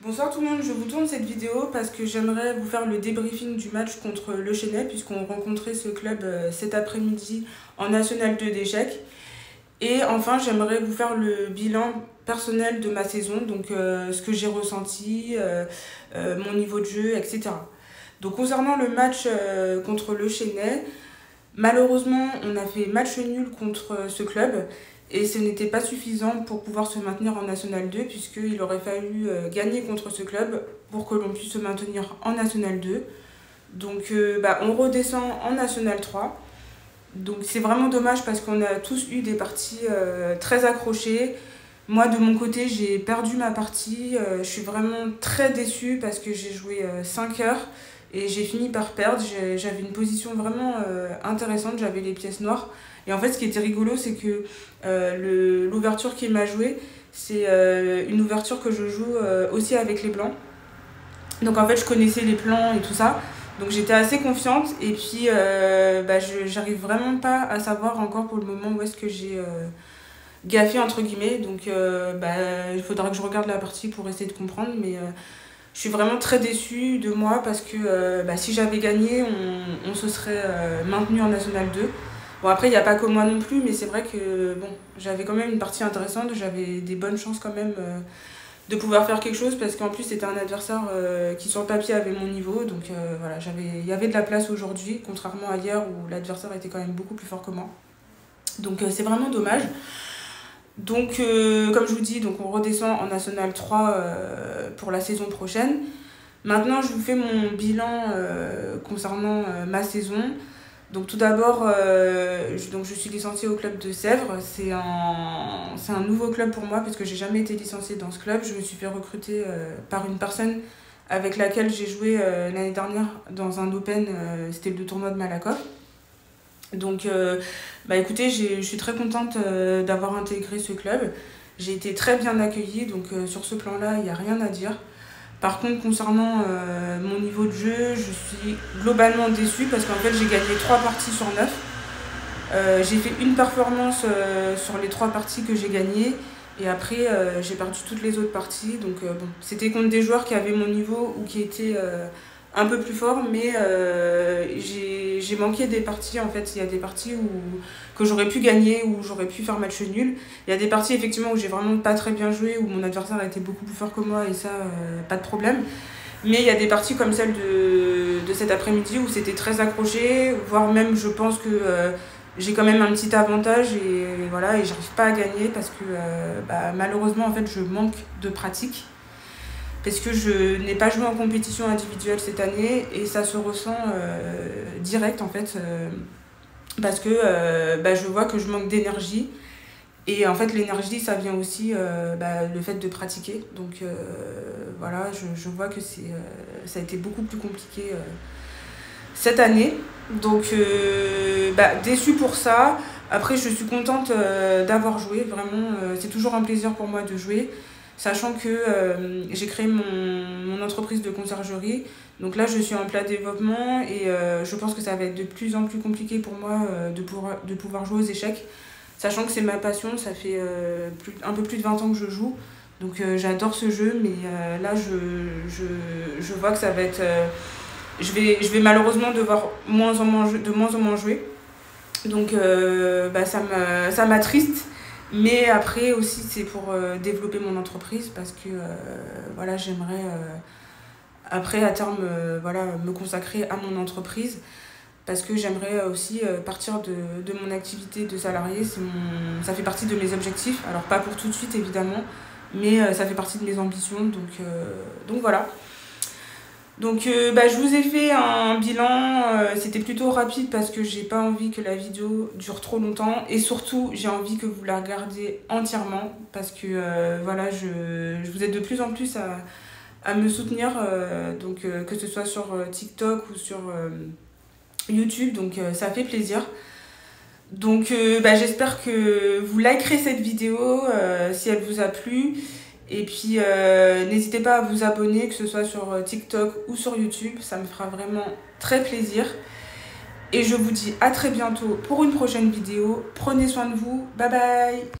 Bonsoir tout le monde, je vous tourne cette vidéo parce que j'aimerais vous faire le débriefing du match contre Le Chesnay puisqu'on rencontrait ce club cet après-midi en National 2 d'échecs. Et enfin, j'aimerais vous faire le bilan personnel de ma saison, donc ce que j'ai ressenti, mon niveau de jeu, etc. Donc concernant le match contre Le Chesnay, malheureusement, on a fait match nul contre ce club et ce n'était pas suffisant pour pouvoir se maintenir en National 2 puisqu'il aurait fallu gagner contre ce club pour que l'on puisse se maintenir en National 2. Donc on redescend en National 3. Donc c'est vraiment dommage parce qu'on a tous eu des parties très accrochées. Moi de mon côté j'ai perdu ma partie, je suis vraiment très déçue parce que j'ai joué 5 heures et j'ai fini par perdre. J'avais une position vraiment intéressante, j'avais les pièces noires. Et en fait ce qui était rigolo c'est que l'ouverture qu'il m'a jouée, c'est une ouverture que je joue aussi avec les blancs. Donc en fait je connaissais les plans et tout ça. Donc j'étais assez confiante et puis j'arrive vraiment pas à savoir encore pour le moment où est-ce que j'ai gaffé entre guillemets. Donc il faudra que je regarde la partie pour essayer de comprendre. Mais je suis vraiment très déçue de moi parce que si j'avais gagné, on se serait maintenu en National 2. Bon après il n'y a pas que moi non plus, mais c'est vrai que bon, j'avais quand même une partie intéressante, j'avais des bonnes chances quand même de pouvoir faire quelque chose parce qu'en plus c'était un adversaire qui sur le papier avait mon niveau, donc voilà, il y avait de la place aujourd'hui contrairement à hier où l'adversaire était quand même beaucoup plus fort que moi, donc c'est vraiment dommage. Donc comme je vous dis, donc on redescend en National 3 pour la saison prochaine. Maintenant je vous fais mon bilan concernant ma saison. Donc tout d'abord, je suis licenciée au club de Sèvres. C'est un nouveau club pour moi parce que j'ai jamais été licenciée dans ce club. Je me suis fait recruter par une personne avec laquelle j'ai joué l'année dernière dans un Open, c'était le tournoi de Malakoff. Donc écoutez, je suis très contente d'avoir intégré ce club. J'ai été très bien accueillie, donc sur ce plan-là, il n'y a rien à dire. Par contre, concernant mon niveau de jeu, je suis globalement déçue parce qu'en fait, j'ai gagné 3 parties sur 9. J'ai fait une performance sur les 3 parties que j'ai gagnées et après, j'ai perdu toutes les autres parties. Donc, c'était contre des joueurs qui avaient mon niveau ou qui étaient un peu plus forts, mais j'ai manqué des parties. En fait, il y a des parties que j'aurais pu gagner, où j'aurais pu faire match nul. Il y a des parties effectivement où j'ai vraiment pas très bien joué, où mon adversaire a été beaucoup plus fort que moi et ça, pas de problème. Mais il y a des parties comme celle de cet après-midi où c'était très accroché, voire même je pense que j'ai quand même un petit avantage et voilà, et j'arrive pas à gagner parce que malheureusement en fait je manque de pratique. Parce que je n'ai pas joué en compétition individuelle cette année et ça se ressent direct en fait. Parce que je vois que je manque d'énergie. Et en fait, l'énergie, ça vient aussi le fait de pratiquer. Donc voilà, je vois que ça a été beaucoup plus compliqué cette année. Donc déçue pour ça. Après, je suis contente d'avoir joué. Vraiment, c'est toujours un plaisir pour moi de jouer. Sachant que j'ai créé mon entreprise de conciergerie. Donc là, je suis en plein développement et je pense que ça va être de plus en plus compliqué pour moi de pouvoir jouer aux échecs. Sachant que c'est ma passion, ça fait un peu plus de 20 ans que je joue. Donc j'adore ce jeu, mais là, je vois que ça va être... je vais malheureusement devoir de moins en moins jouer. Donc ça m'attriste. Mais après aussi c'est pour développer mon entreprise parce que voilà, j'aimerais après à terme me consacrer à mon entreprise parce que j'aimerais aussi partir de mon activité de salarié. Ça fait partie de mes objectifs, alors pas pour tout de suite évidemment, mais ça fait partie de mes ambitions, donc voilà. Donc je vous ai fait un bilan, c'était plutôt rapide parce que j'ai pas envie que la vidéo dure trop longtemps et surtout j'ai envie que vous la regardiez entièrement parce que voilà, je vous aide de plus en plus à me soutenir, que ce soit sur TikTok ou sur YouTube, donc ça fait plaisir. Donc j'espère que vous likerez cette vidéo si elle vous a plu. Et puis n'hésitez pas à vous abonner, que ce soit sur TikTok ou sur YouTube, ça me fera vraiment très plaisir. Et je vous dis à très bientôt pour une prochaine vidéo. Prenez soin de vous, bye bye!